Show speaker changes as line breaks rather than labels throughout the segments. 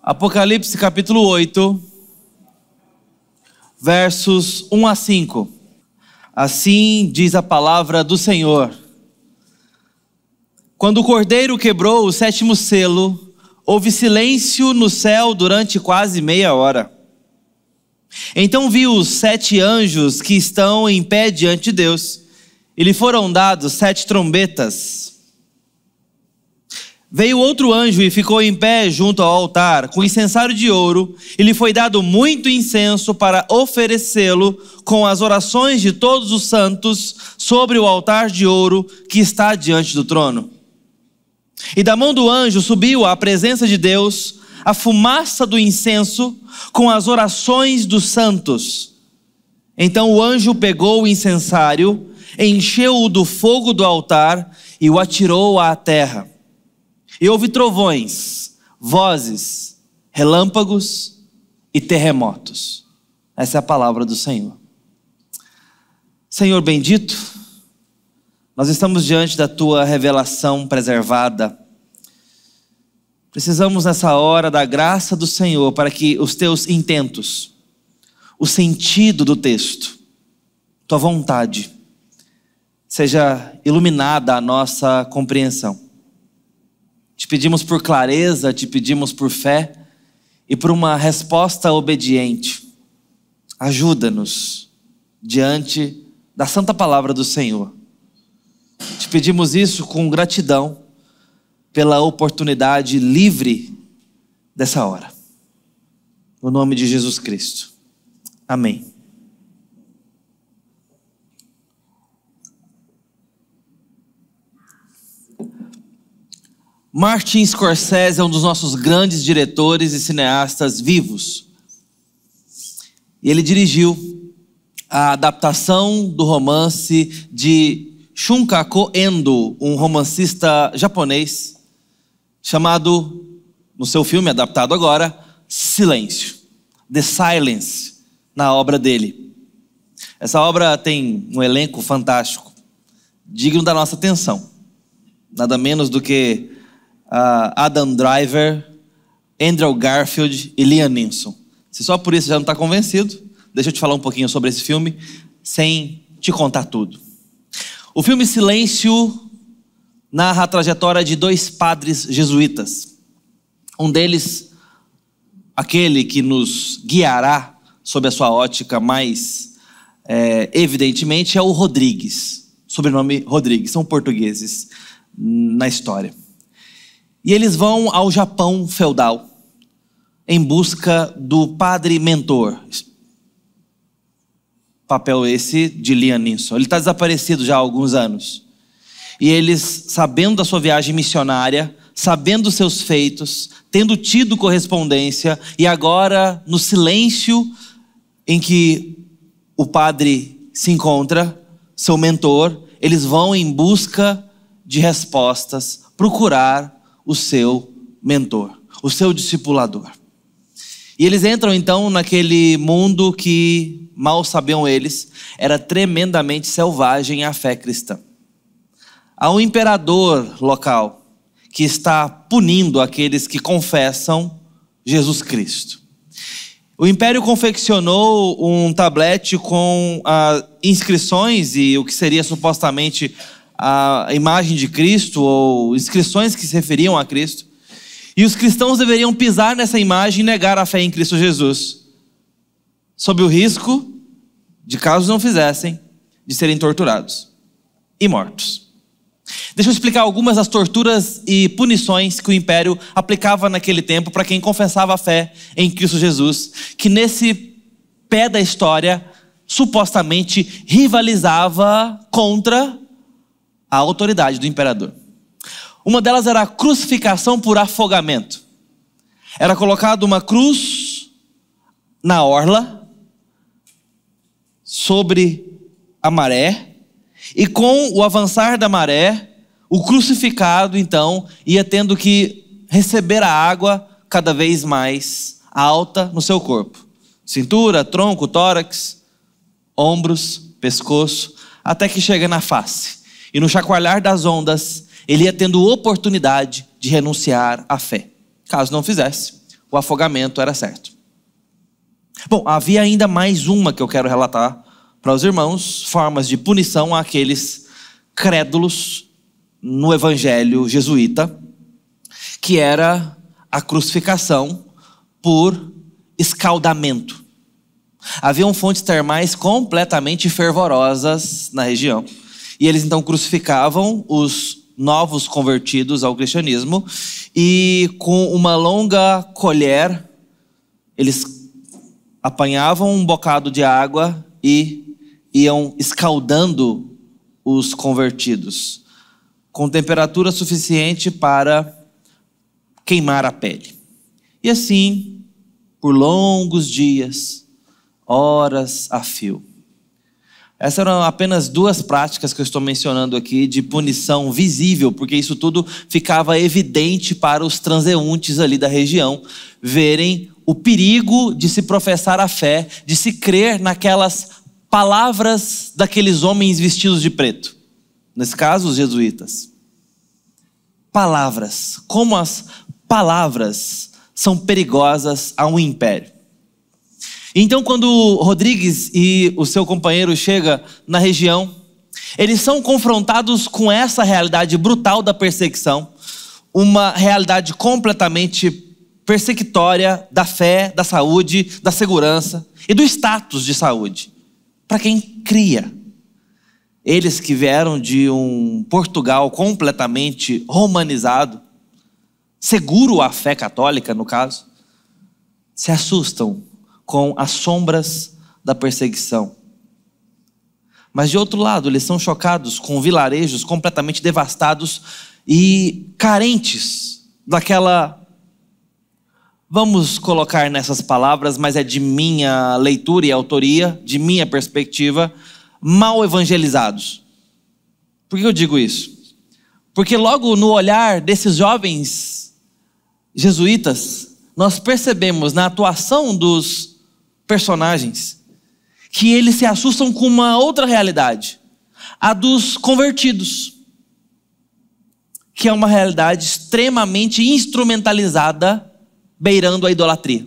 Apocalipse capítulo 8, versos 1 a 5. Assim diz a palavra do Senhor. Quando o Cordeiro quebrou o sétimo selo, houve silêncio no céu durante quase meia hora. Então vi os 7 anjos que estão em pé diante de Deus, e lhe foram dados 7 trombetas. Veio outro anjo e ficou em pé junto ao altar, com incensário de ouro, e lhe foi dado muito incenso para oferecê-lo com as orações de todos os santos sobre o altar de ouro que está diante do trono. E da mão do anjo subiu à presença de Deus a fumaça do incenso com as orações dos santos. Então o anjo pegou o incensário, encheu-o do fogo do altar e o atirou à terra. E houve trovões, vozes, relâmpagos e terremotos. Essa é a palavra do Senhor. Senhor bendito, nós estamos diante da Tua revelação preservada. Precisamos nessa hora da graça do Senhor para que os Teus intentos, o sentido do texto, Tua vontade, seja iluminada a nossa compreensão. Te pedimos por clareza, te pedimos por fé e por uma resposta obediente. Ajuda-nos diante da santa palavra do Senhor. Te pedimos isso com gratidão pela oportunidade livre dessa hora. No nome de Jesus Cristo. Amém. Martin Scorsese é um dos nossos grandes diretores e cineastas vivos. E ele dirigiu a adaptação do romance de Shunkaku Endo, um romancista japonês, chamado, no seu filme adaptado agora, Silêncio. The Silence, na obra dele. Essa obra tem um elenco fantástico, digno da nossa atenção. Nada menos do que Adam Driver, Andrew Garfield e Liam Neeson. Se só por isso já não está convencido, deixa eu te falar um pouquinho sobre esse filme, sem te contar tudo. O filme Silêncio narra a trajetória de 2 padres jesuítas. Um deles, aquele que nos guiará sob a sua ótica mais evidentemente, é o Rodrigues. Sobrenome Rodrigues, são portugueses na história. E eles vão ao Japão feudal em busca do padre mentor. Papel esse de Liam Neeson. Ele está desaparecido já há alguns anos. E eles, sabendo da sua viagem missionária, sabendo dos seus feitos, tendo tido correspondência, e agora no silêncio em que o padre se encontra, seu mentor, eles vão em busca de respostas, procurar o seu mentor, o seu discipulador. E eles entram então naquele mundo que, mal sabiam eles, era tremendamente selvagem à fé cristã. Há um imperador local que está punindo aqueles que confessam Jesus Cristo. O império confeccionou um tablete com inscrições e o que seria supostamente a imagem de Cristo, ou inscrições que se referiam a Cristo. E os cristãos deveriam pisar nessa imagem e negar a fé em Cristo Jesus, sob o risco de, caso não fizessem, de serem torturados e mortos. Deixa eu explicar algumas das torturas e punições que o império aplicava naquele tempo para quem confessava a fé em Cristo Jesus, que nesse pé da história supostamente rivalizava contra a autoridade do imperador. Uma delas era a crucificação por afogamento. Era colocada uma cruz na orla, sobre a maré, e com o avançar da maré, o crucificado então ia tendo que receber a água cada vez mais alta no seu corpo. Cintura, tronco, tórax, ombros, pescoço, até que chega na face. E no chacoalhar das ondas, ele ia tendo oportunidade de renunciar à fé. Caso não fizesse, o afogamento era certo. Bom, havia ainda mais uma que eu quero relatar para os irmãos, formas de punição àqueles crédulos no evangelho jesuíta, que era a crucificação por escaldamento. Haviam fontes termais completamente fervorosas na região, e eles então crucificavam os novos convertidos ao cristianismo, e com uma longa colher, eles apanhavam um bocado de água e iam escaldando os convertidos, com temperatura suficiente para queimar a pele. E assim, por longos dias, horas a fio. Essas eram apenas duas práticas que eu estou mencionando aqui de punição visível, porque isso tudo ficava evidente para os transeuntes ali da região verem o perigo de se professar a fé, de se crer naquelas palavras daqueles homens vestidos de preto. Nesse caso, os jesuítas. Palavras. Como as palavras são perigosas a um império. Então, quando Rodrigues e o seu companheiro chegam na região, eles são confrontados com essa realidade brutal da perseguição, uma realidade completamente persecutória da fé, da saúde, da segurança e do status de saúde, para quem cria. Eles que vieram de um Portugal completamente romanizado, seguro à fé católica no caso, se assustam com as sombras da perseguição. Mas de outro lado, eles são chocados com vilarejos completamente devastados e carentes daquela, vamos colocar nessas palavras, mas é de minha leitura e autoria, de minha perspectiva, mal evangelizados. Por que eu digo isso? Porque logo no olhar desses jovens jesuítas, nós percebemos na atuação dos personagens que eles se assustam com uma outra realidade, a dos convertidos, que é uma realidade extremamente instrumentalizada, beirando a idolatria.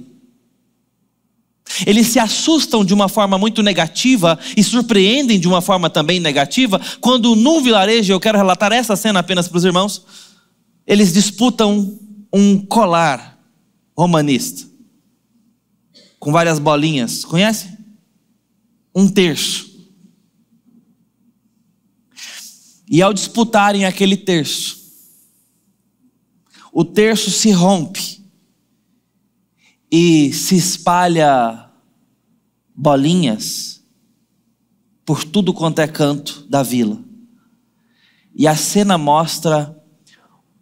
Eles se assustam de uma forma muito negativa e surpreendem de uma forma também negativa quando num vilarejo, eu quero relatar essa cena apenas para os irmãos, eles disputam um colar romanista com várias bolinhas, conhece? Um terço. E ao disputarem aquele terço, o terço se rompe e se espalha bolinhas por tudo quanto é canto da vila. E a cena mostra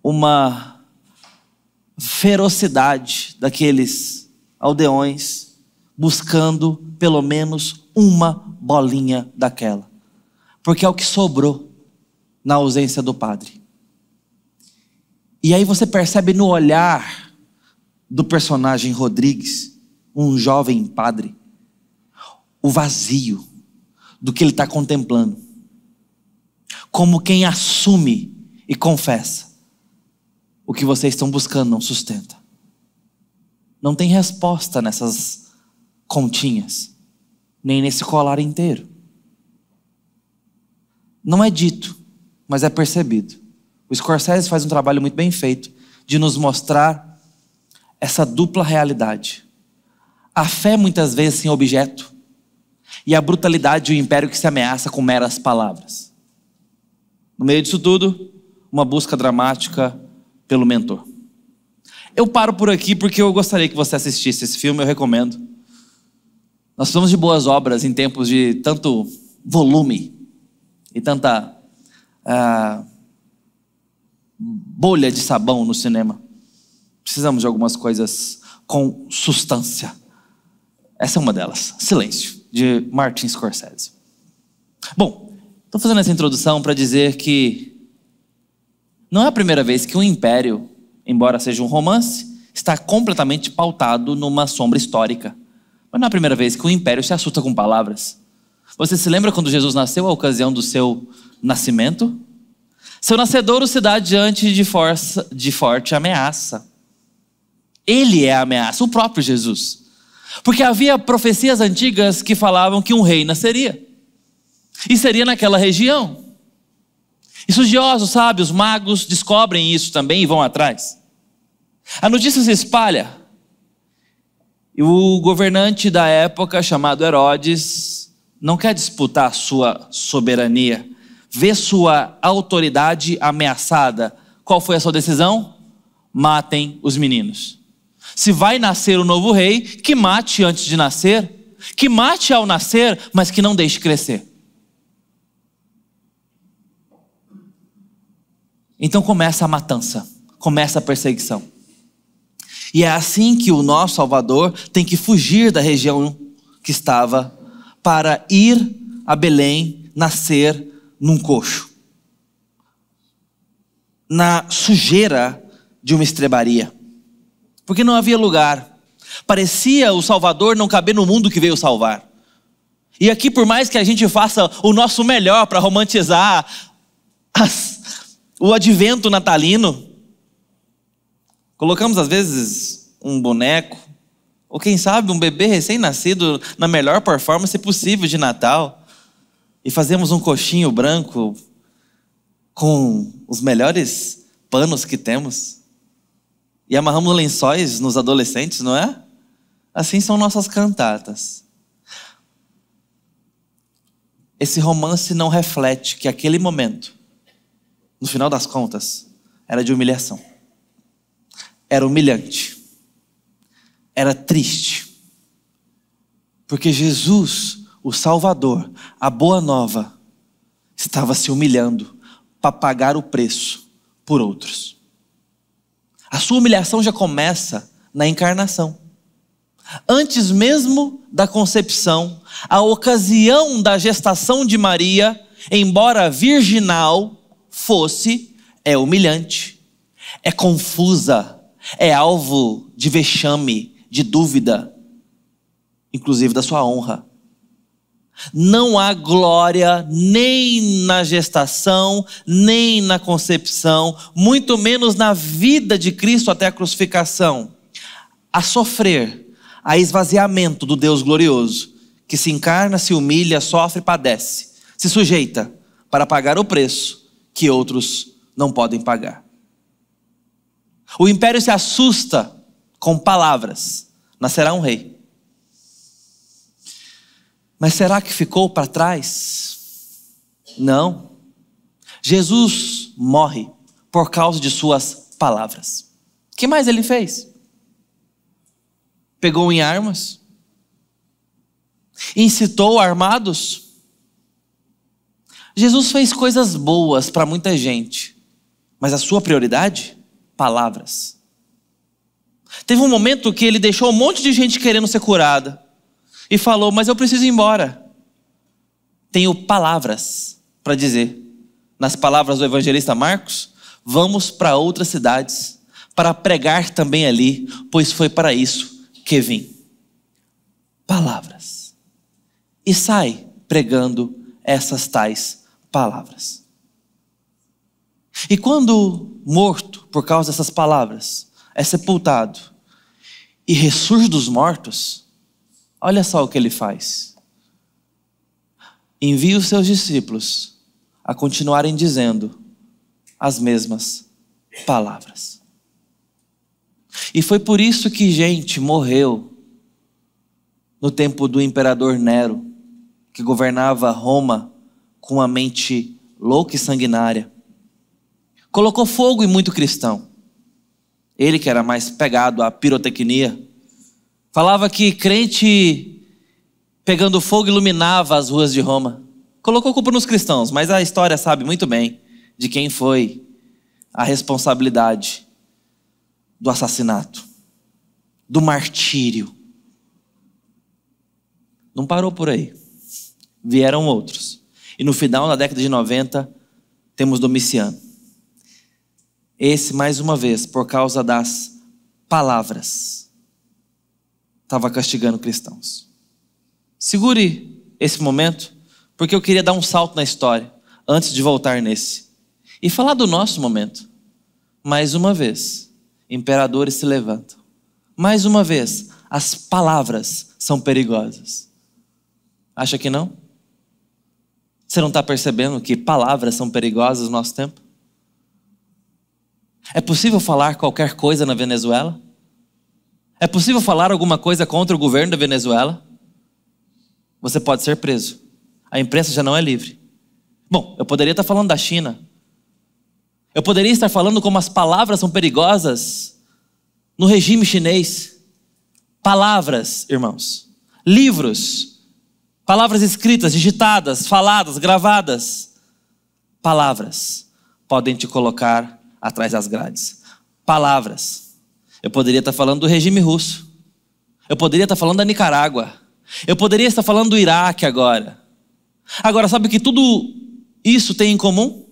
uma ferocidade daqueles aldeões buscando pelo menos uma bolinha daquela, porque é o que sobrou na ausência do padre. E aí você percebe no olhar do personagem Rodrigues, um jovem padre, o vazio do que ele está contemplando, como quem assume e confessa: o que vocês estão buscando não sustenta. Não tem resposta nessas continhas, nem nesse colar inteiro. Não é dito, mas é percebido. O Scorsese faz um trabalho muito bem feito de nos mostrar essa dupla realidade. A fé muitas vezes sem objeto, e a brutalidade e o império que se ameaça com meras palavras. No meio disso tudo, uma busca dramática pelo mentor. Eu paro por aqui porque eu gostaria que você assistisse esse filme, eu recomendo. Nós precisamos de boas obras em tempos de tanto volume e tanta bolha de sabão no cinema. Precisamos de algumas coisas com substância. Essa é uma delas. Silêncio, de Martin Scorsese. Bom, estou fazendo essa introdução para dizer que não é a primeira vez que um império, embora seja um romance, está completamente pautado numa sombra histórica. Mas não é a primeira vez que um império se assusta com palavras. Você se lembra quando Jesus nasceu, a ocasião do seu nascimento? Seu nascedouro se dá diante de forte ameaça. Ele é a ameaça, o próprio Jesus. Porque havia profecias antigas que falavam que um rei nasceria. E seria naquela região. Estudiosos, sábios, magos descobrem isso também e vão atrás. A notícia se espalha. E o governante da época, chamado Herodes, não quer disputar a sua soberania. Vê sua autoridade ameaçada. Qual foi a sua decisão? Matem os meninos. Se vai nascer o novo rei, que mate antes de nascer. Que mate ao nascer, mas que não deixe crescer. Então começa a matança, começa a perseguição. E é assim que o nosso Salvador tem que fugir da região que estava para ir a Belém, nascer num coxo. Na sujeira de uma estrebaria. Porque não havia lugar. Parecia o Salvador não caber no mundo que veio salvar. E aqui, por mais que a gente faça o nosso melhor para romantizar o advento natalino, colocamos às vezes um boneco, ou quem sabe um bebê recém-nascido na melhor performance possível de Natal, e fazemos um coxinho branco com os melhores panos que temos, e amarramos lençóis nos adolescentes, não é? Assim são nossas cantatas. Esse romance não reflete que aquele momento, no final das contas, era de humilhação. Era humilhante. Era triste. Porque Jesus, o Salvador, a boa nova, estava se humilhando para pagar o preço por outros. A sua humilhação já começa na encarnação. Antes mesmo da concepção, a ocasião da gestação de Maria, embora virginal fosse, é humilhante, é confusa, é alvo de vexame, de dúvida, inclusive da sua honra. Não há glória nem na gestação, nem na concepção, muito menos na vida de Cristo até a crucificação, a sofrer, a esvaziamento do Deus glorioso, que se encarna, se humilha, sofre, padece, se sujeita para pagar o preço que outros não podem pagar. O império se assusta com palavras: nascerá um rei. Mas será que ficou para trás? Não. Jesus morre por causa de suas palavras. O que mais ele fez? Pegou em armas? Incitou armados? Jesus fez coisas boas para muita gente, mas a sua prioridade? Palavras. Teve um momento que ele deixou um monte de gente querendo ser curada e falou: mas eu preciso ir embora. Tenho palavras para dizer. Nas palavras do evangelista Marcos: vamos para outras cidades para pregar também ali, pois foi para isso que vim. Palavras. E sai pregando essas tais palavras. E quando morto por causa dessas palavras, é sepultado e ressurge dos mortos, olha só o que ele faz. Envia os seus discípulos a continuarem dizendo as mesmas palavras. E foi por isso que gente morreu no tempo do imperador Nero, que governava Roma com uma mente louca e sanguinária. Colocou fogo em muito cristão. Ele que era mais pegado à pirotecnia, falava que crente pegando fogo iluminava as ruas de Roma. Colocou culpa nos cristãos, mas a história sabe muito bem de quem foi a responsabilidade do assassinato, do martírio. Não parou por aí. Vieram outros. E no final da década de 90, temos Domiciano. Esse, mais uma vez, por causa das palavras, estava castigando cristãos. Segure esse momento, porque eu queria dar um salto na história, antes de voltar nesse. E falar do nosso momento. Mais uma vez, imperadores se levantam Mais uma vez, as palavras são perigosas. Acha que não? Você não está percebendo que palavras são perigosas no nosso tempo? É possível falar qualquer coisa na Venezuela? É possível falar alguma coisa contra o governo da Venezuela? Você pode ser preso. A imprensa já não é livre. Bom, eu poderia estar falando da China. Eu poderia estar falando como as palavras são perigosas no regime chinês. Palavras, irmãos. Livros. Palavras escritas, digitadas, faladas, gravadas. Palavras podem te colocar atrás das grades. Palavras. Eu poderia estar falando do regime russo. Eu poderia estar falando da Nicarágua. Eu poderia estar falando do Iraque agora. Agora, sabe o que tudo isso tem em comum?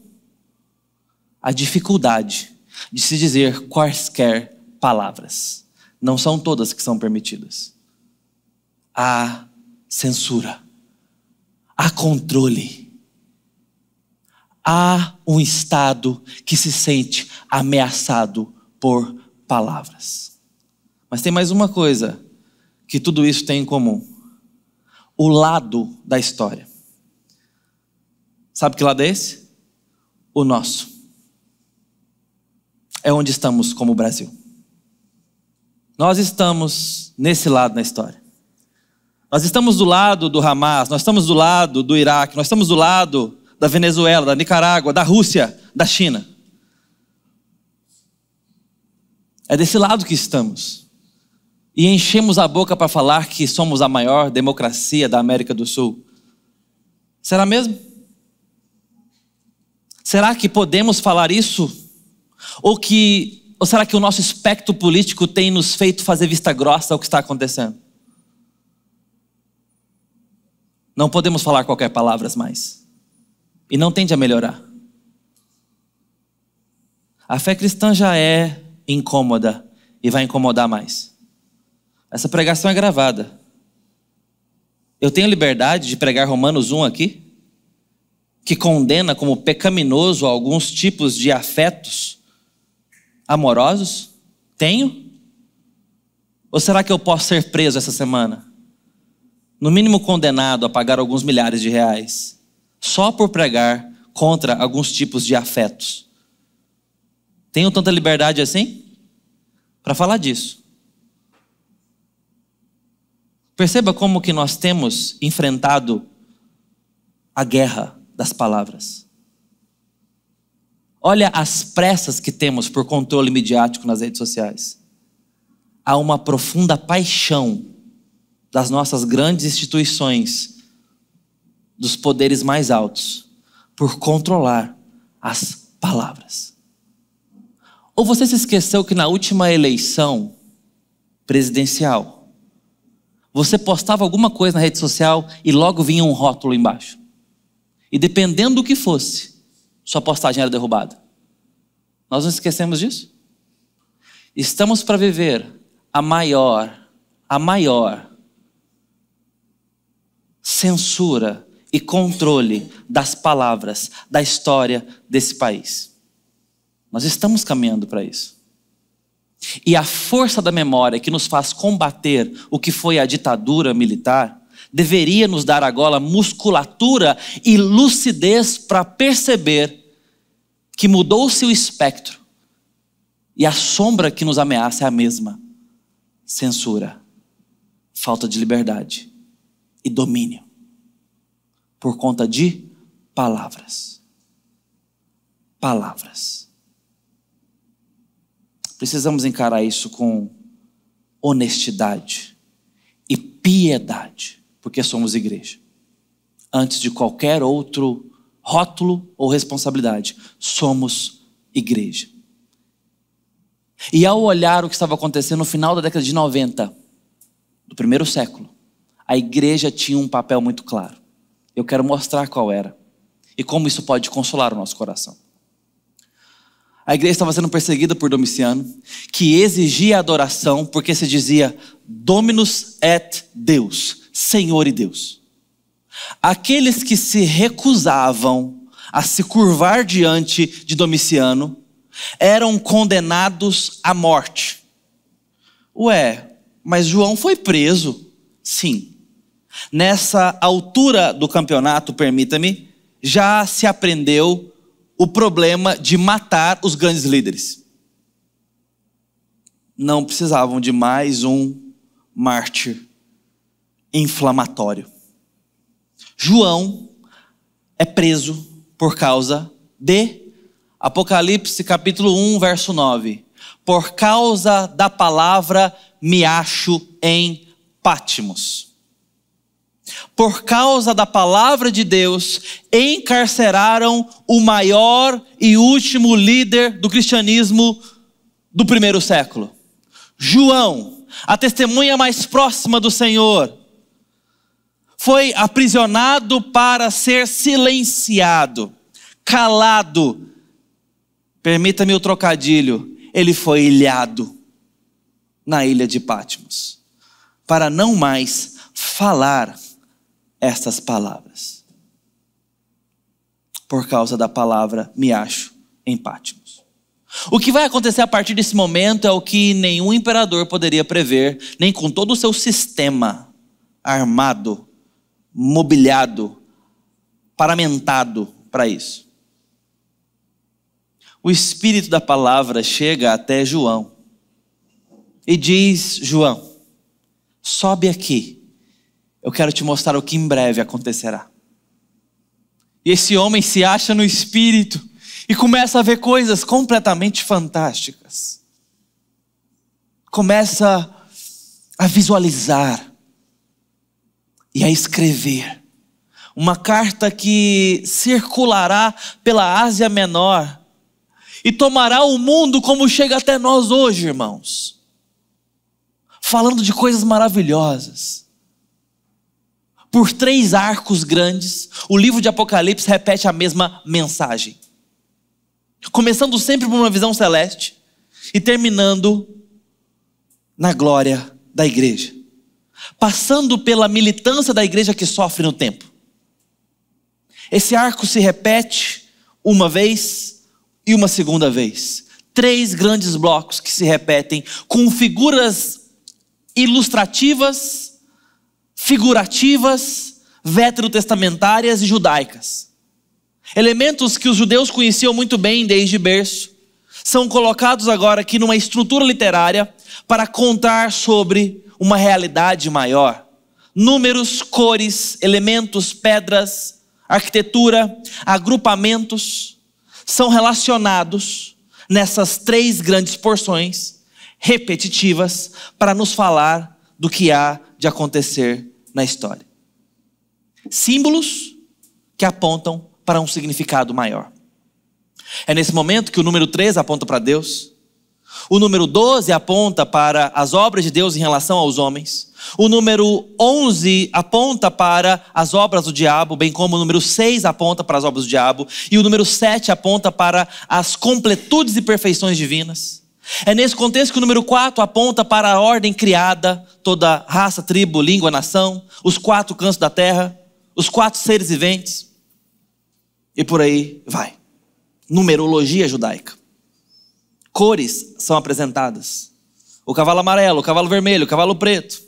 A dificuldade de se dizer quaisquer palavras. Não são todas que são permitidas. Há censura. Há controle. Há um Estado que se sente ameaçado por palavras. Mas tem mais uma coisa que tudo isso tem em comum. O lado da história. Sabe que lado é esse? O nosso. É onde estamos como Brasil. Nós estamos nesse lado na história. Nós estamos do lado do Hamas, nós estamos do lado do Iraque, nós estamos do lado da Venezuela, da Nicarágua, da Rússia, da China. É desse lado que estamos. E enchemos a boca para falar que somos a maior democracia da América do Sul. Será mesmo? Será que podemos falar isso? Ou será que o nosso espectro político tem nos feito fazer vista grossa ao que está acontecendo? Não podemos falar qualquer palavra mais. E não tende a melhorar. A fé cristã já é incômoda e vai incomodar mais. Essa pregação é gravada. Eu tenho liberdade de pregar Romanos 1 aqui, que condena como pecaminoso alguns tipos de afetos amorosos? Tenho? Ou será que eu posso ser preso essa semana? No mínimo condenado a pagar alguns milhares de reais, só por pregar contra alguns tipos de afetos. Tenho tanta liberdade assim? Para falar disso. Perceba como que nós temos enfrentado a guerra das palavras. Olha as pressas que temos por controle midiático nas redes sociais. Há uma profunda paixão das nossas grandes instituições, dos poderes mais altos, por controlar as palavras. Ou você se esqueceu que na última eleição presidencial, você postava alguma coisa na rede social e logo vinha um rótulo embaixo. E dependendo do que fosse, sua postagem era derrubada. Nós não esquecemos disso? Estamos para viver a maior censura e controle das palavras da história desse país. Nós estamos caminhando para isso. E a força da memória que nos faz combater o que foi a ditadura militar deveria nos dar agora musculatura e lucidez para perceber que mudou-se o espectro e a sombra que nos ameaça é a mesma: censura, falta de liberdade e domínio por conta de palavras. Palavras. Precisamos encarar isso com honestidade e piedade, porque somos igreja. Antes de qualquer outro rótulo ou responsabilidade, somos igreja. E ao olhar o que estava acontecendo no final da década de 90, do primeiro século, a igreja tinha um papel muito claro. Eu quero mostrar qual era e como isso pode consolar o nosso coração. A igreja estava sendo perseguida por Domiciano, que exigia adoração porque se dizia Dominus et Deus, Senhor e Deus. Aqueles que se recusavam a se curvar diante de Domiciano eram condenados à morte. Ué, mas João foi preso. Sim. Nessa altura do campeonato, permita-me, já se aprendeu o problema de matar os grandes líderes. Não precisavam de mais um mártir inflamatório. João é preso por causa de Apocalipse capítulo 1, verso 9. Por causa da palavra me acho em Patmos. Por causa da palavra de Deus, encarceraram o maior e último líder do cristianismo do primeiro século. João, a testemunha mais próxima do Senhor, foi aprisionado para ser silenciado, calado. Permita-me o trocadilho, ele foi ilhado na ilha de Patmos, para não mais falar estas palavras. Por causa da palavra me acho em Patmos. O que vai acontecer a partir desse momento é o que nenhum imperador poderia prever, nem com todo o seu sistema armado, mobiliado, paramentado para isso. O Espírito da palavra chega até João e diz: João, sobe aqui, eu quero te mostrar o que em breve acontecerá. E esse homem se acha no Espírito e começa a ver coisas completamente fantásticas. Começa a visualizar e a escrever uma carta que circulará pela Ásia Menor e tomará o mundo como chega até nós hoje, irmãos. Falando de coisas maravilhosas. Por 3 arcos grandes, o livro de Apocalipse repete a mesma mensagem. Começando sempre por uma visão celeste e terminando na glória da igreja. Passando pela militância da igreja que sofre no tempo. Esse arco se repete uma vez e uma segunda vez. 3 grandes blocos que se repetem com figuras ilustrativas, figurativas, veterotestamentárias e judaicas. Elementos que os judeus conheciam muito bem desde berço, são colocados agora aqui numa estrutura literária para contar sobre uma realidade maior. Números, cores, elementos, pedras, arquitetura, agrupamentos são relacionados nessas 3 grandes porções repetitivas para nos falar do que há de acontecer na história. Símbolos que apontam para um significado maior. É nesse momento que o número 3 aponta para Deus. O número 12 aponta para as obras de Deus em relação aos homens. O número 11 aponta para as obras do diabo, bem como o número 6 aponta para as obras do diabo. E o número 7 aponta para as completudes e perfeições divinas. É nesse contexto que o número 4 aponta para a ordem criada, toda raça, tribo, língua, nação, os 4 cantos da terra, os 4 seres viventes. E por aí vai. Numerologia judaica. Cores são apresentadas. O cavalo amarelo, o cavalo vermelho, o cavalo preto.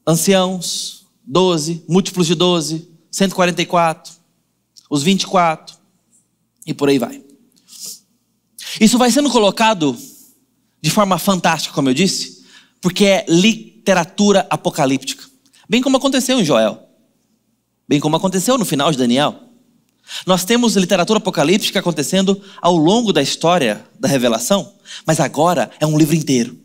Anciãos, 12, múltiplos de 12, 144, os 24 e por aí vai. Isso vai sendo colocado de forma fantástica, como eu disse, porque é literatura apocalíptica. Bem como aconteceu em Joel. Bem como aconteceu no final de Daniel. Nós temos literatura apocalíptica acontecendo ao longo da história da revelação, mas agora é um livro inteiro.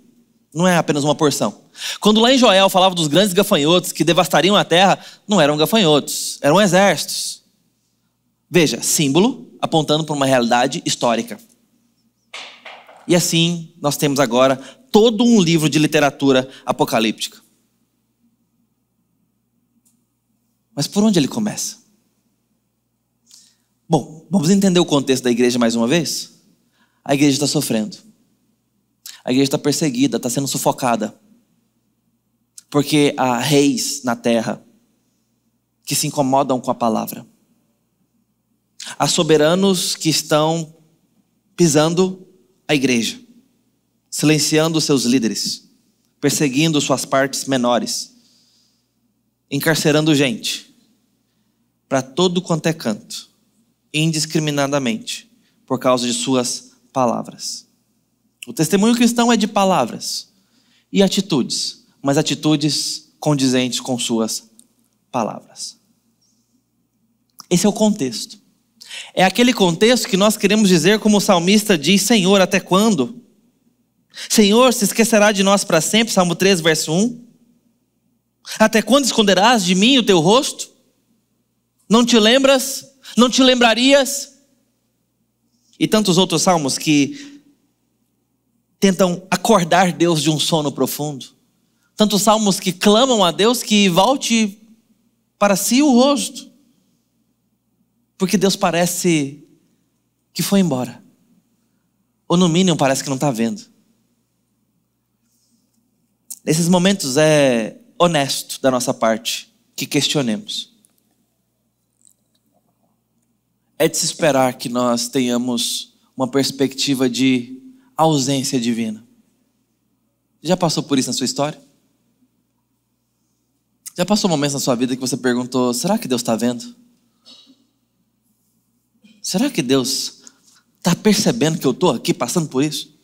Não é apenas uma porção. Quando lá em Joel falava dos grandes gafanhotos que devastariam a terra, não eram gafanhotos, eram exércitos. Veja, símbolo apontando para uma realidade histórica. E assim nós temos agora todo um livro de literatura apocalíptica. Mas por onde ele começa? Bom, vamos entender o contexto da igreja mais uma vez? A igreja está sofrendo. A igreja está perseguida, está sendo sufocada. Porque há reis na terra que se incomodam com a palavra. Há soberanos que estão pisando a igreja. silenciando os seus líderes, perseguindo suas partes menores, encarcerando gente para todo quanto é canto, indiscriminadamente, por causa de suas palavras. O testemunho cristão é de palavras e atitudes, mas atitudes condizentes com suas palavras. Esse é o contexto. É aquele contexto que nós queremos dizer, como o salmista diz: Senhor, até quando? Senhor, se esquecerá de nós para sempre, Salmo 3, verso 1. Até quando esconderás de mim o teu rosto? Não te lembras? Não te lembrarias? E tantos outros salmos que tentam acordar Deus de um sono profundo. Tantos salmos que clamam a Deus que volte para si o rosto, porque Deus parece que foi embora, ou no mínimo parece que não está vendo. Nesses momentos é honesto da nossa parte que questionemos. É de se esperar que nós tenhamos uma perspectiva de ausência divina. Já passou por isso na sua história? Já passou momentos na sua vida que você perguntou: será que Deus está vendo? Será que Deus está percebendo que eu estou aqui passando por isso?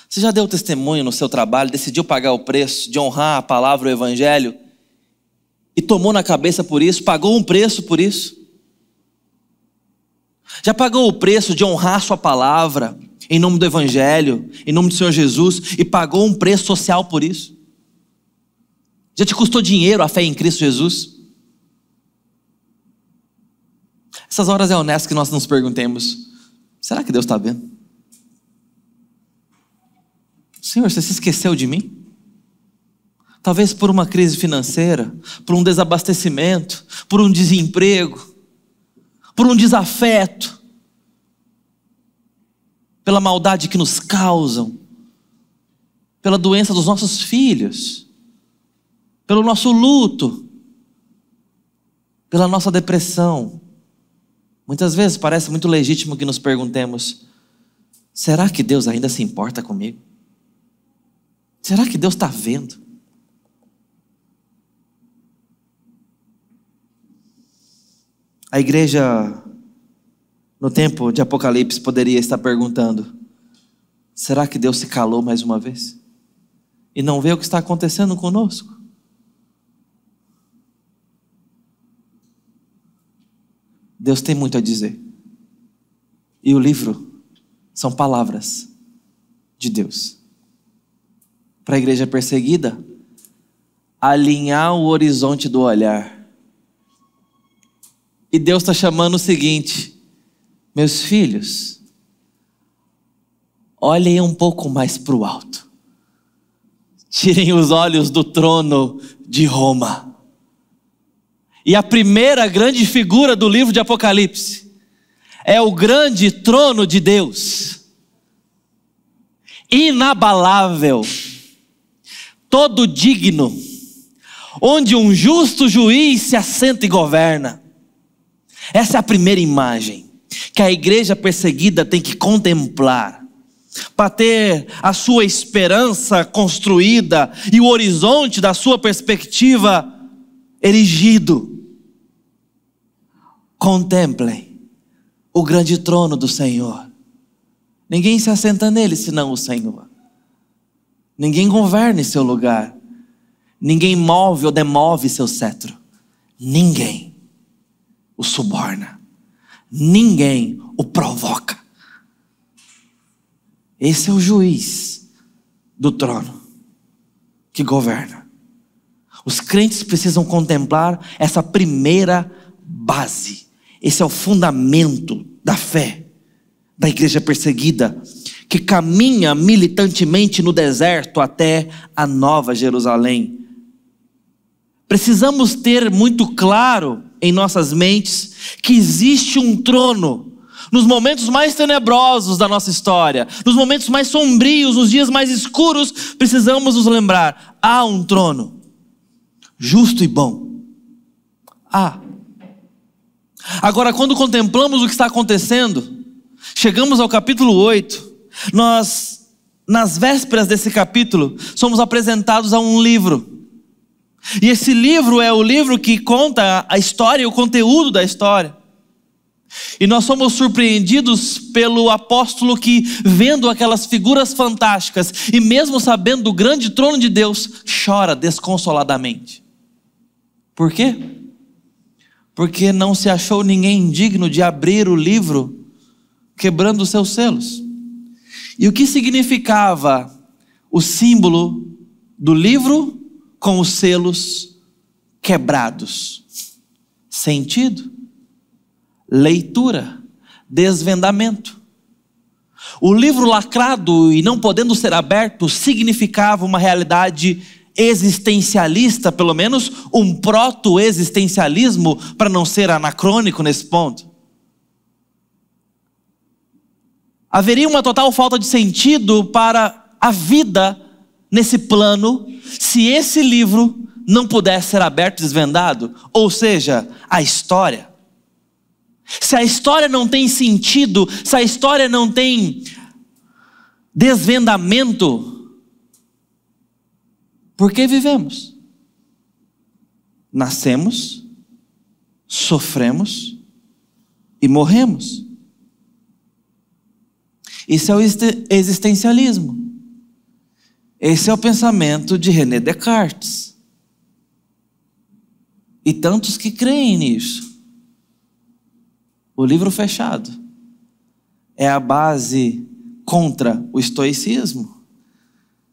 Você já deu testemunho no seu trabalho, decidiu pagar o preço de honrar a palavra, o evangelho, e tomou na cabeça por isso, pagou um preço por isso? Já pagou o preço de honrar a sua palavra, em nome do evangelho, em nome do Senhor Jesus, e pagou um preço social por isso? Já te custou dinheiro a fé em Cristo Jesus? Essas horas é honesto que nós nos perguntemos: será que Deus está vendo? Senhor, você se esqueceu de mim? Talvez por uma crise financeira, por um desabastecimento, por um desemprego, por um desafeto, pela maldade que nos causam, pela doença dos nossos filhos, pelo nosso luto, pela nossa depressão. Muitas vezes parece muito legítimo que nos perguntemos: será que Deus ainda se importa comigo? Será que Deus está vendo? A igreja, no tempo de Apocalipse, poderia estar perguntando: será que Deus se calou mais uma vez? E não vê o que está acontecendo conosco? Deus tem muito a dizer. E o livro são palavras de Deus. Para a igreja perseguida, alinhar o horizonte do olhar. E Deus está chamando o seguinte: meus filhos, olhem um pouco mais para o alto. Tirem os olhos do trono de Roma. E a primeira grande figura do livro de Apocalipse é o grande trono de Deus, inabalável, todo digno, onde um justo juiz se assenta e governa. Essa é a primeira imagem que a igreja perseguida tem que contemplar, para ter a sua esperança construída e o horizonte da sua perspectiva erigido. Contemplem o grande trono do Senhor. Ninguém se assenta nele senão o Senhor. Ninguém governa em seu lugar. Ninguém move ou demove seu cetro. Ninguém o suborna. Ninguém o provoca. Esse é o juiz do trono que governa. Os crentes precisam contemplar essa primeira base. Esse é o fundamento da fé da igreja perseguida, que caminha militantemente no deserto até a Nova Jerusalém. Precisamos ter muito claro em nossas mentes que existe um trono nos momentos mais tenebrosos da nossa história, nos momentos mais sombrios, nos dias mais escuros. Precisamos nos lembrar: há um trono justo e bom. Agora, quando contemplamos o que está acontecendo, chegamos ao capítulo 8, nós nas vésperas desse capítulo, somos apresentados a um livro. E esse livro é o livro que conta a história, o conteúdo da história. E nós somos surpreendidos pelo apóstolo que, vendo aquelas figuras fantásticas, e mesmo sabendo do grande trono de Deus, chora desconsoladamente. Por quê? Porque não se achou ninguém digno de abrir o livro, quebrando os seus selos. E o que significava o símbolo do livro com os selos quebrados? Sentido, leitura, desvendamento. O livro lacrado e não podendo ser aberto significava uma realidade existencialista, pelo menos um proto-existencialismo, para não ser anacrônico nesse ponto. Haveria uma total falta de sentido para a vida nesse plano se esse livro não pudesse ser aberto e desvendado, ou seja, a história. Se a história não tem sentido, se a história não tem desvendamento, por que vivemos? Nascemos, sofremos e morremos. Isso é o existencialismo. Esse é o pensamento de René Descartes. E tantos que creem nisso. O livro fechado é a base contra o estoicismo,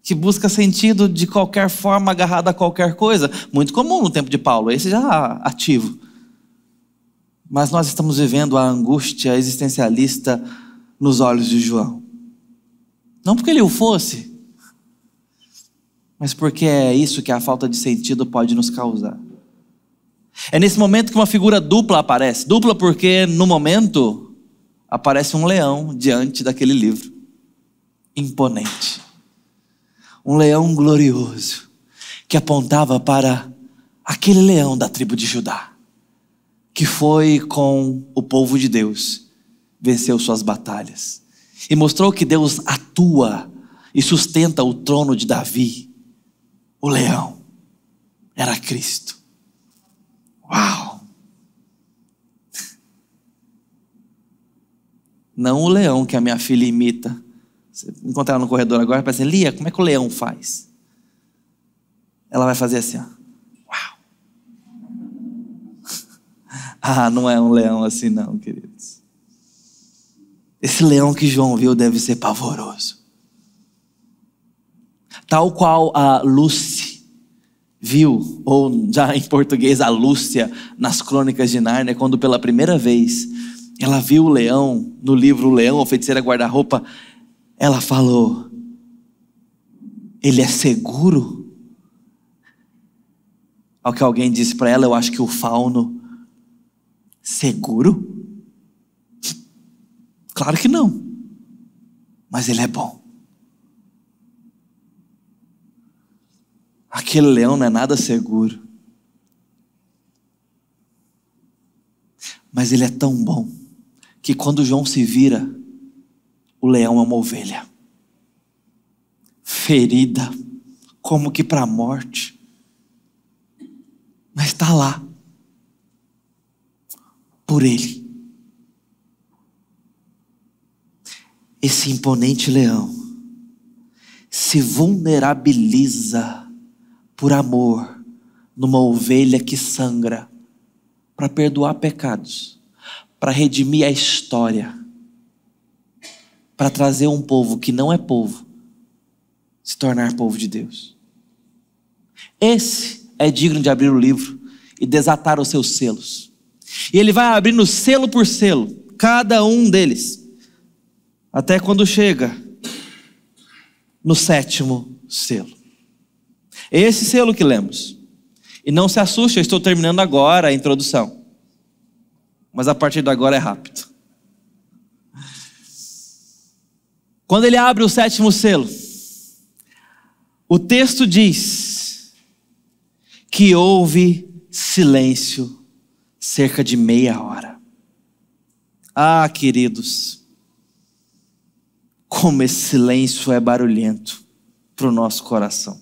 que busca sentido de qualquer forma, agarrado a qualquer coisa. Muito comum no tempo de Paulo, esse já ativo. Mas nós estamos vivendo a angústia existencialista nos olhos de João. Não porque ele o fosse, mas porque é isso que a falta de sentido pode nos causar. É nesse momento que uma figura dupla aparece. Dupla porque no momento aparece um leão diante daquele livro. Imponente. Um leão glorioso, que apontava para aquele leão da tribo de Judá, que foi com o povo de Deus, venceu suas batalhas, e mostrou que Deus atua e sustenta o trono de Davi. O leão era Cristo. Uau! Não o leão que a minha filha imita. Você encontrar ela no corredor agora, vai dizer: Lia, como é que o leão faz? Ela vai fazer assim, ó. Uau! Não é um leão assim não, queridos. Esse leão que João viu deve ser pavoroso. Tal qual a Lucy viu, ou já em português a Lúcia, nas Crônicas de Nárnia, quando pela primeira vez ela viu o leão, no livro O Leão, a Feiticeira Guarda-Roupa, ela falou: ele é seguro? Ao que alguém disse para ela: eu acho que o fauno. Seguro? Claro que não. Mas ele é bom. Aquele leão não é nada seguro. Mas ele é tão bom que quando João se vira, o leão é uma ovelha, ferida, como que para a morte, mas está lá, por ele. Esse imponente leão se vulnerabiliza por amor numa ovelha que sangra, para perdoar pecados, para redimir a história, para trazer um povo que não é povo, se tornar povo de Deus. Esse é digno de abrir o livro e desatar os seus selos. E ele vai abrindo selo por selo, cada um deles, até quando chega no 7º selo. É esse selo que lemos. E não se assuste, eu estou terminando agora a introdução. Mas a partir de agora é rápido. Quando ele abre o 7º selo, o texto diz que houve silêncio cerca de meia hora. Ah, queridos, Como esse silêncio é barulhento para o nosso coração.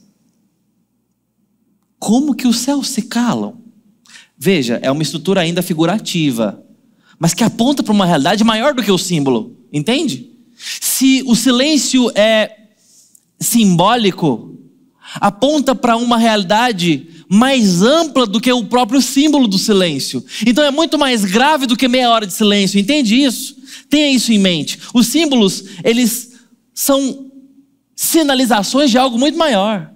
Como que os céus se calam? Veja, é uma estrutura ainda figurativa, mas que aponta para uma realidade maior do que o símbolo, entende? Se o silêncio é simbólico, aponta para uma realidade mais ampla do que o próprio símbolo do silêncio. Então é muito mais grave do que meia hora de silêncio, entende isso? Tenha isso em mente. Os símbolos, eles são sinalizações de algo muito maior.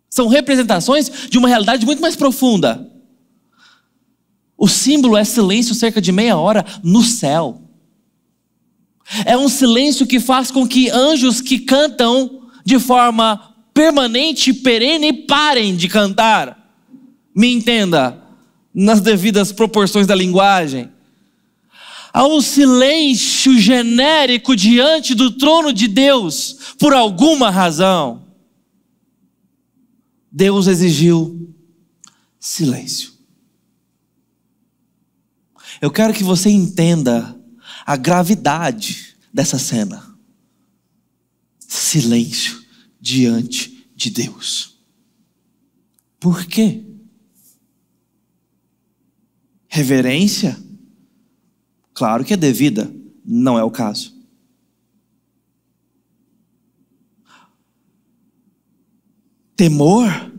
São representações de uma realidade muito mais profunda. O símbolo é silêncio cerca de meia hora no céu. É um silêncio que faz com que anjos que cantam de forma permanente e perene parem de cantar. Me entenda, nas devidas proporções da linguagem. Há um silêncio genérico diante do trono de Deus, por alguma razão. Deus exigiu silêncio. Eu quero que você entenda a gravidade dessa cena. Silêncio diante de Deus. Por quê? Reverência? Claro que é devida, não é o caso. Temor?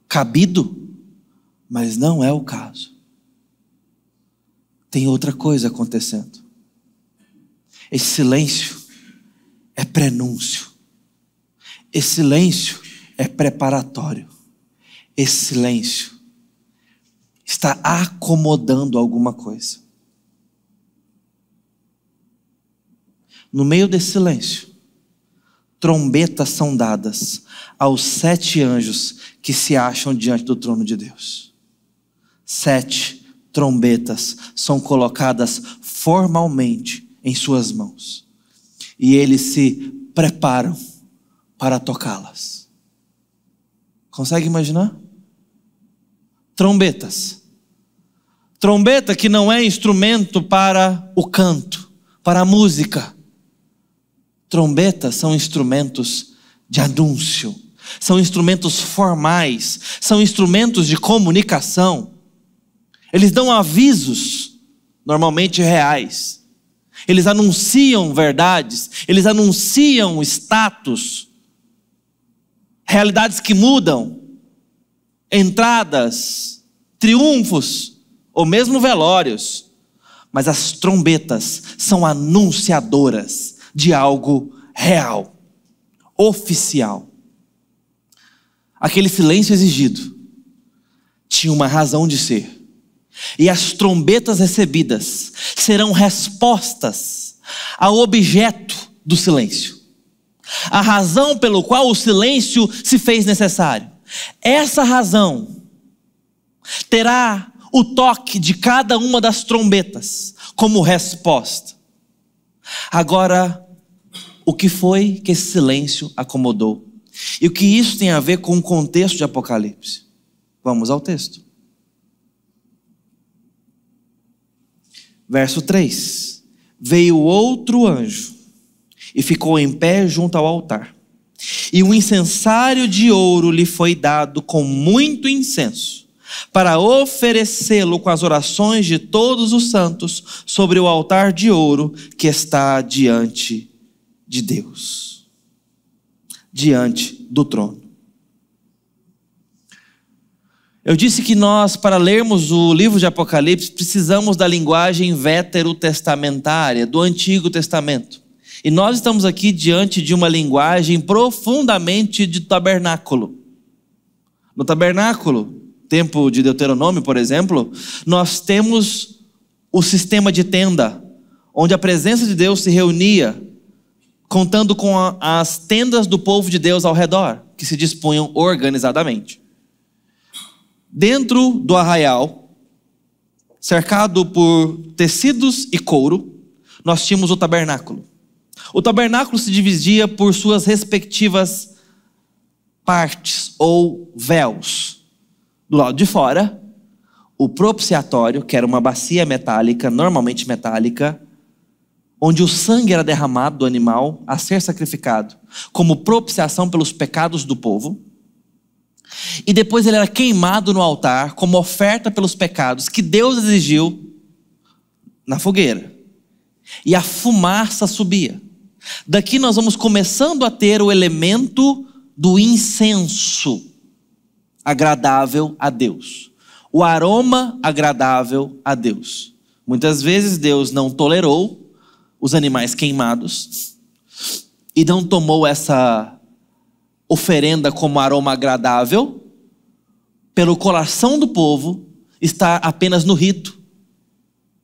Cabido? Mas não é o caso. Tem outra coisa acontecendo. Esse silêncio é prenúncio. Esse silêncio é preparatório. Esse silêncio está acomodando alguma coisa. No meio desse silêncio, trombetas são dadas aos 7 anjos que se acham diante do trono de Deus. 7 trombetas são colocadas formalmente em suas mãos. E eles se preparam para tocá-las. Consegue imaginar? Trombetas. Trombeta que não é instrumento para o canto, para a música. Trombetas são instrumentos de anúncio. São instrumentos formais. São instrumentos de comunicação. Eles dão avisos, normalmente reais. Eles anunciam verdades. Eles anunciam status. Realidades que mudam. Entradas, triunfos, ou mesmo velórios. Mas as trombetas são anunciadoras de algo real, oficial. Aquele silêncio exigido tinha uma razão de ser. E as trombetas recebidas serão respostas ao objeto do silêncio. A razão pelo qual o silêncio se fez necessário. Essa razão terá o toque de cada uma das trombetas como resposta. Agora, o que foi que esse silêncio acomodou? E o que isso tem a ver com o contexto de Apocalipse? Vamos ao texto. Verso 3. Veio outro anjo e ficou em pé junto ao altar. E um incensário de ouro lhe foi dado com muito incenso, para oferecê-lo com as orações de todos os santos sobre o altar de ouro que está diante de Deus, diante do trono. Eu disse que nós, para lermos o livro de Apocalipse, precisamos da linguagem veterotestamentária, do Antigo Testamento. E nós estamos aqui diante de uma linguagem profundamente de tabernáculo. No tabernáculo, tempo de Deuteronômio, por exemplo, nós temos o sistema de tenda, onde a presença de Deus se reunia, contando com as tendas do povo de Deus ao redor, que se dispunham organizadamente. Dentro do arraial, cercado por tecidos e couro, nós tínhamos o tabernáculo. O tabernáculo se dividia por suas respectivas partes ou véus. Do lado de fora, o propiciatório, que era uma bacia metálica, normalmente metálica, onde o sangue era derramado do animal a ser sacrificado, como propiciação pelos pecados do povo. E depois ele era queimado no altar, como oferta pelos pecados que Deus exigiu na fogueira. E a fumaça subia. Daqui nós vamos começando a ter o elemento do incenso agradável a Deus. O aroma agradável a Deus. Muitas vezes Deus não tolerou os animais queimados e não tomou essa oferenda como aroma agradável, pelo coração do povo estar apenas no rito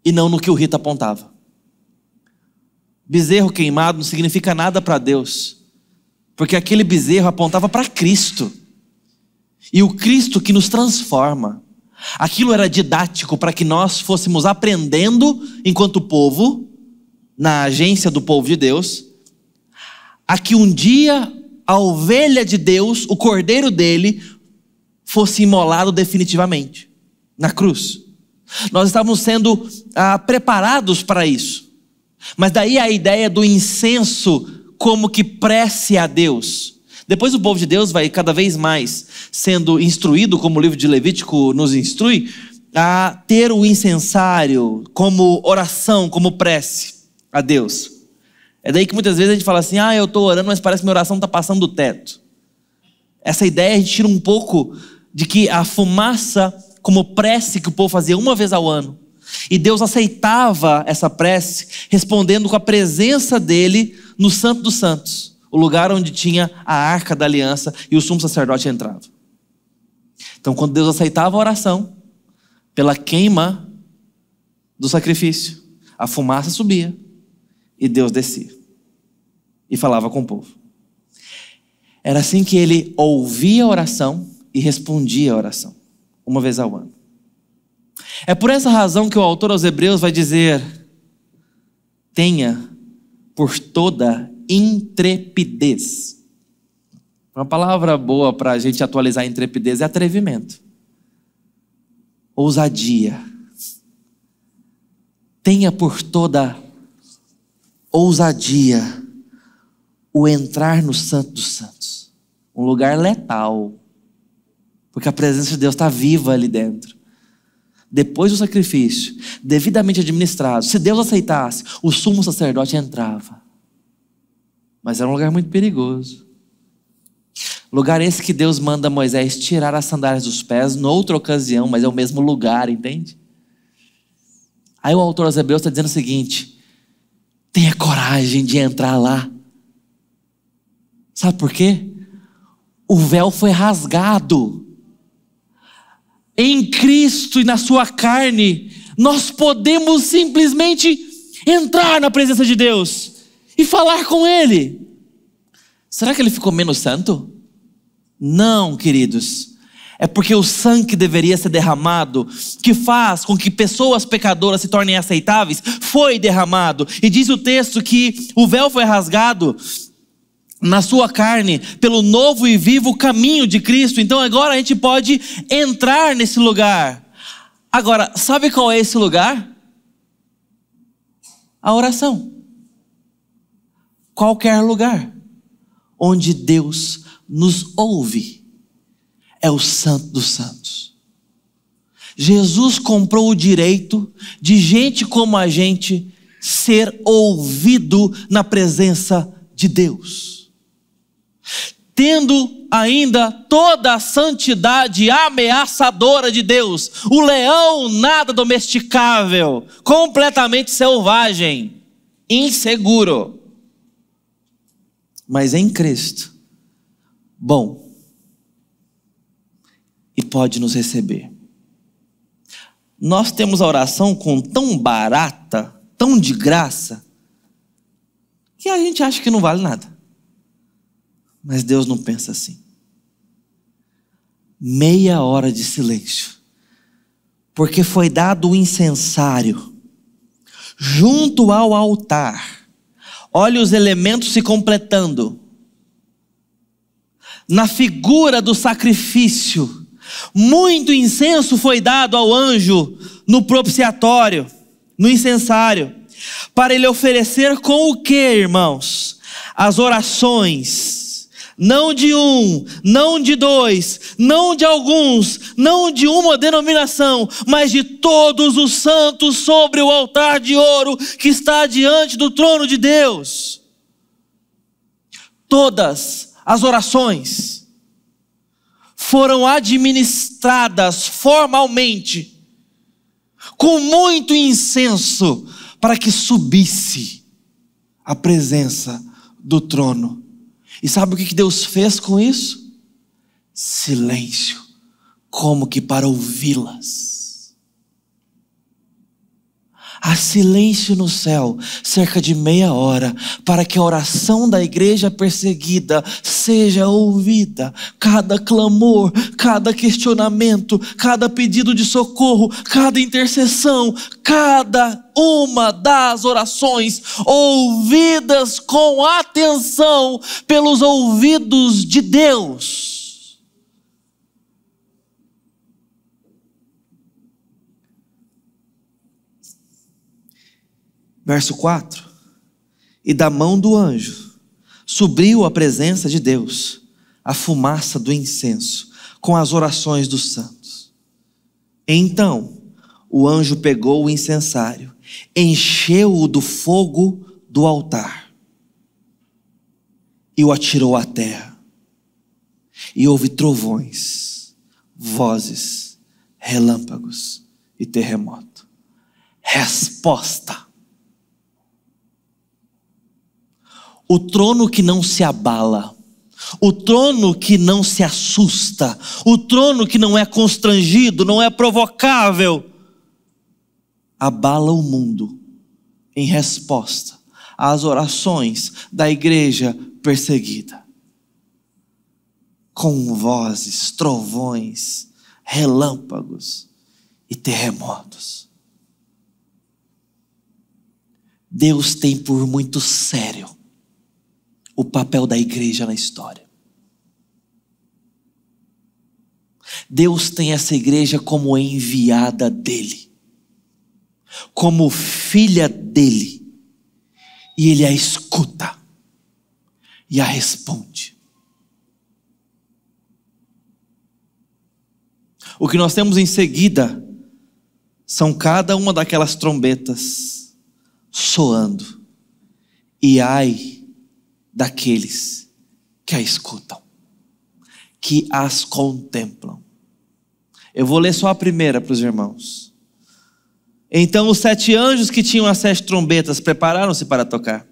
e não no que o rito apontava. Bezerro queimado não significa nada para Deus, porque aquele bezerro apontava para Cristo, e o Cristo que nos transforma. Aquilo era didático para que nós fôssemos aprendendo enquanto povo, na agência do povo de Deus, a que um dia a ovelha de Deus, o cordeiro dele, fosse imolado definitivamente na cruz. Nós estávamos sendo preparados para isso. Mas daí a ideia do incenso como que prece a Deus. Depois o povo de Deus vai cada vez mais sendo instruído, como o livro de Levítico nos instrui, a ter o incensário como oração, como prece a Deus. É daí que muitas vezes a gente fala assim, eu estou orando, mas parece que minha oração está passando do teto. Essa ideia a gente tira um pouco de que a fumaça como prece que o povo fazia uma vez ao ano. E Deus aceitava essa prece, respondendo com a presença dele no Santo dos Santos, o lugar onde tinha a arca da aliança e o sumo sacerdote entrava. Então, quando Deus aceitava a oração, pela queima do sacrifício, a fumaça subia e Deus descia e falava com o povo. Era assim que ele ouvia a oração e respondia a oração, uma vez ao ano. É por essa razão que o autor aos Hebreus vai dizer: tenha por toda intrepidez. Uma palavra boa para a gente atualizar intrepidez é atrevimento, ousadia. Tenha por toda ousadia o entrar no Santo dos Santos, um lugar letal, porque a presença de Deus está viva ali dentro. Depois do sacrifício, devidamente administrado, se Deus aceitasse, o sumo sacerdote entrava. Mas era um lugar muito perigoso. Lugar esse que Deus manda Moisés tirar as sandálias dos pés, noutra ocasião, mas é o mesmo lugar, entende? Aí o autor aos Hebreus está dizendo o seguinte: tenha coragem de entrar lá. Sabe por quê? O véu foi rasgado. Em Cristo e na sua carne, nós podemos simplesmente entrar na presença de Deus e falar com Ele. Será que Ele ficou menos santo? Não, queridos. É porque o sangue que deveria ser derramado, que faz com que pessoas pecadoras se tornem aceitáveis, foi derramado. E diz o texto que o véu foi rasgado na sua carne, pelo novo e vivo caminho de Cristo. Então agora a gente pode entrar nesse lugar. Agora, sabe qual é esse lugar? A oração. Qualquer lugar onde Deus nos ouve é o Santo dos Santos. Jesus comprou o direito de gente como a gente ser ouvido na presença de Deus, tendo ainda toda a santidade ameaçadora de Deus, o leão nada domesticável, completamente selvagem, inseguro, mas em Cristo, bom, e pode nos receber. Nós temos a oração com tão barata, tão de graça, que a gente acha que não vale nada. Mas Deus não pensa assim. Meia hora de silêncio, porque foi dado o incensário junto ao altar. Olha os elementos se completando. Na figura do sacrifício, muito incenso foi dado ao anjo no propiciatório, no incensário. para ele oferecer com o que, irmãos? As orações, não de um, não de dois, não de alguns, não de uma denominação, mas de todos os santos sobre o altar de ouro que está diante do trono de Deus. Todas as orações foram administradas formalmente, com muito incenso, para que subisse a presença do trono. E sabe o que Deus fez com isso? Silêncio, como que para ouvi-las. Há silêncio no céu, cerca de meia hora, para que a oração da igreja perseguida seja ouvida. Cada clamor, cada questionamento, cada pedido de socorro, cada intercessão, cada uma das orações ouvidas com atenção pelos ouvidos de Deus. Verso 4, e da mão do anjo subiu à presença de Deus a fumaça do incenso com as orações dos santos. Então o anjo pegou o incensário, encheu-o do fogo do altar e o atirou à terra. E houve trovões, vozes, relâmpagos e terremoto. Resposta. O trono que não se abala, o trono que não se assusta, o trono que não é constrangido, não é provocável, abala o mundo em resposta às orações da igreja perseguida. Com vozes, trovões, relâmpagos e terremotos. Deus tem por muito sério o papel da igreja na história. Deus tem essa igreja como enviada dele, como filha dele, e ele a escuta e a responde. O que nós temos em seguida são cada uma daquelas trombetas soando, e ai daqueles que a escutam, que as contemplam. Eu vou ler só a primeira para os irmãos. Então os 7 anjos que tinham as 7 trombetas prepararam-se para tocar.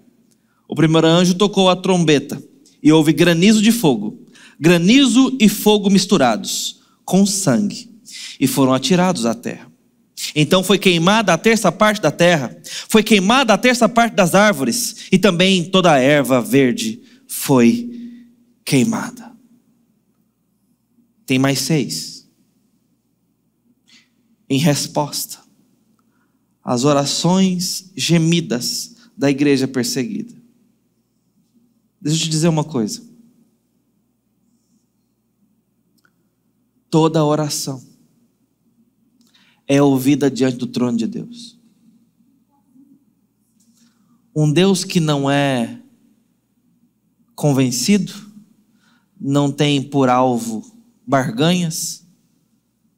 O primeiro anjo tocou a trombeta e houve granizo de fogo, granizo e fogo misturados com sangue, e foram atirados à terra. Então foi queimada a terça parte da terra, foi queimada a terça parte das árvores, e também toda a erva verde foi queimada. Tem mais 6. Em resposta às orações gemidas da igreja perseguida. Deixa eu te dizer uma coisa. Toda oração é ouvida diante do trono de Deus. Um Deus que não é convencido, não tem por alvo barganhas,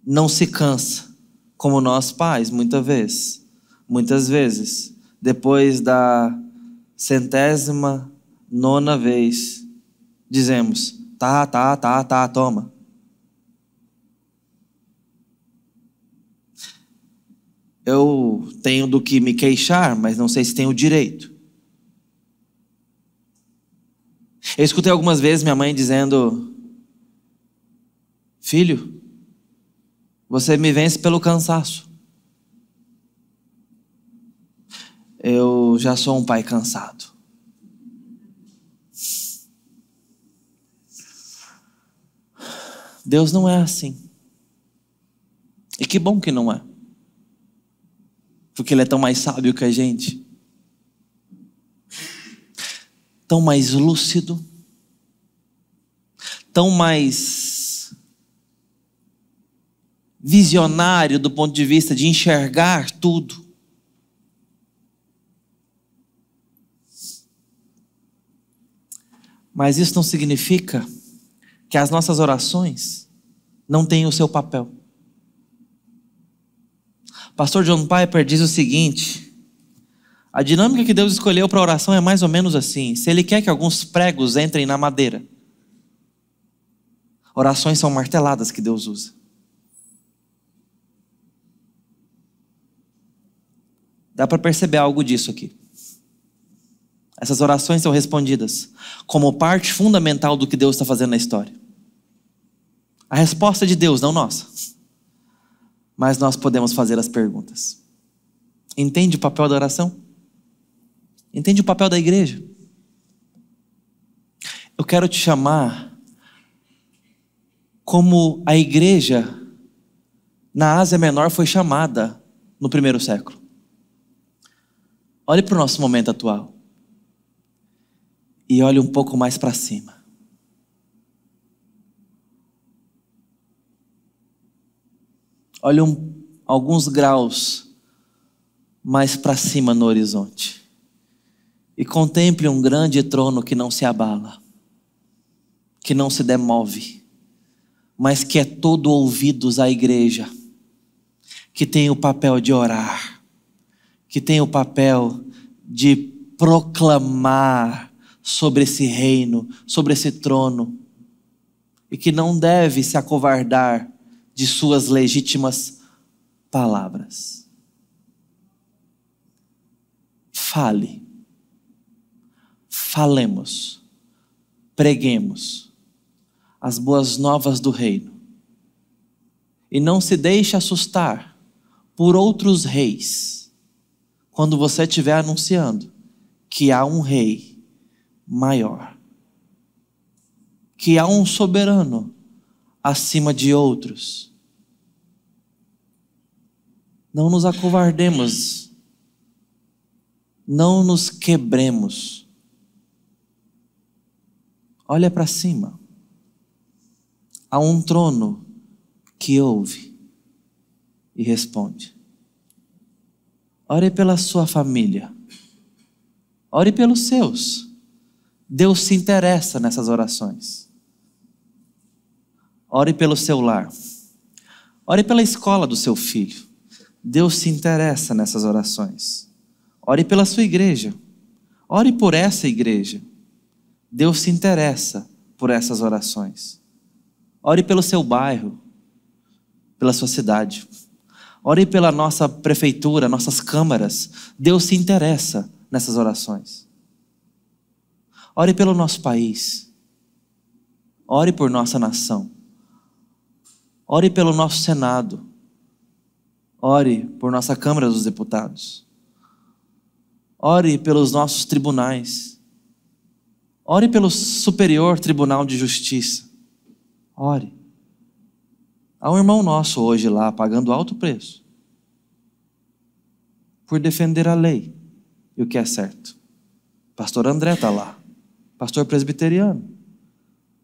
não se cansa, como nós pais, muitas vezes, depois da 109ª vez, dizemos, tá, toma. Eu tenho do que me queixar, mas não sei se tenho o direito. Eu escutei algumas vezes minha mãe dizendo, filho, você me vence pelo cansaço. Eu já sou um pai cansado. Deus não é assim. E que bom que não é. Porque Ele é tão mais sábio que a gente. Tão mais lúcido. Tão mais visionário do ponto de vista de enxergar tudo. Mas isso não significa que as nossas orações não têm o seu papel. Pastor John Piper diz o seguinte: a dinâmica que Deus escolheu para a oração é mais ou menos assim. Se Ele quer que alguns pregos entrem na madeira, orações são marteladas que Deus usa. Dá para perceber algo disso aqui. Essas orações são respondidas como parte fundamental do que Deus está fazendo na história. A resposta é de Deus, não nossa. Mas nós podemos fazer as perguntas. Entende o papel da oração? Entende o papel da igreja? Eu quero te chamar como a igreja na Ásia Menor foi chamada no primeiro século. Olhe para o nosso momento atual. E olhe um pouco mais para cima. Olhe alguns graus mais para cima no horizonte. E contemple um grande trono que não se abala, que não se demove, mas que é todo ouvidos à igreja, que tem o papel de orar, que tem o papel de proclamar sobre esse reino, sobre esse trono, e que não deve se acovardar de suas legítimas palavras. Falemos, preguemos as boas novas do reino. E não se deixe assustar por outros reis, quando você estiver anunciando que há um rei maior, que há um soberano acima de outros. Não nos acovardemos, não nos quebremos. Olha para cima. Há um trono que ouve e responde. Ore pela sua família. Ore pelos seus. Deus se interessa nessas orações. Ore pelo seu lar. Ore pela escola do seu filho. Deus se interessa nessas orações. Ore pela sua igreja. Ore por essa igreja. Deus se interessa por essas orações. Ore pelo seu bairro, pela sua cidade. Ore pela nossa prefeitura, nossas câmaras. Deus se interessa nessas orações. Ore pelo nosso país. Ore por nossa nação. Ore pelo nosso Senado. Ore por nossa Câmara dos Deputados. Ore pelos nossos tribunais. Ore pelo Superior Tribunal de Justiça. Ore. Há um irmão nosso hoje lá pagando alto preço por defender a lei e o que é certo. Pastor André está lá. Pastor presbiteriano.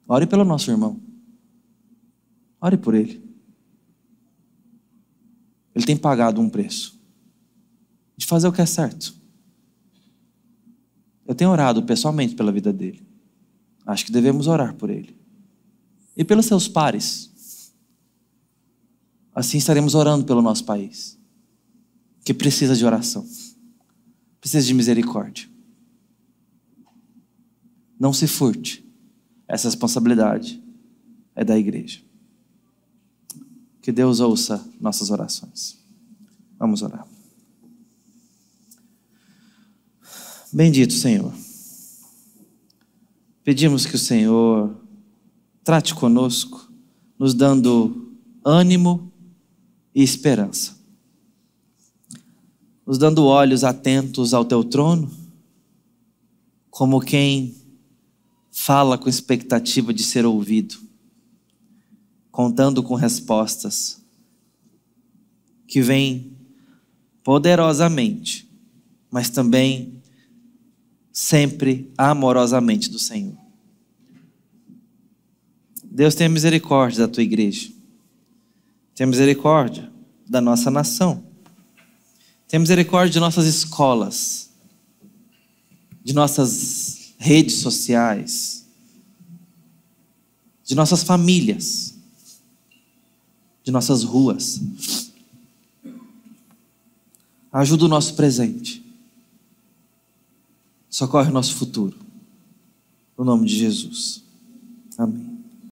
Ore pelo nosso irmão. Ore por ele. Ele tem pagado um preço de fazer o que é certo. Eu tenho orado pessoalmente pela vida dele. Acho que devemos orar por ele. E pelos seus pares. Assim estaremos orando pelo nosso país, que precisa de oração, precisa de misericórdia. Não se furte. Essa responsabilidade é da igreja. Que Deus ouça nossas orações. Vamos orar. Bendito Senhor. Pedimos que o Senhor trate conosco, nos dando ânimo e esperança. Nos dando olhos atentos ao teu trono, como quem fala com expectativa de ser ouvido, contando com respostas que vêm poderosamente, mas também sempre amorosamente do Senhor. Deus, tenha misericórdia da tua igreja. Tenha misericórdia da nossa nação. Tenha misericórdia de nossas escolas, de nossas redes sociais, de nossas famílias, de nossas ruas. Ajuda o nosso presente. Socorre o nosso futuro. No nome de Jesus. Amém.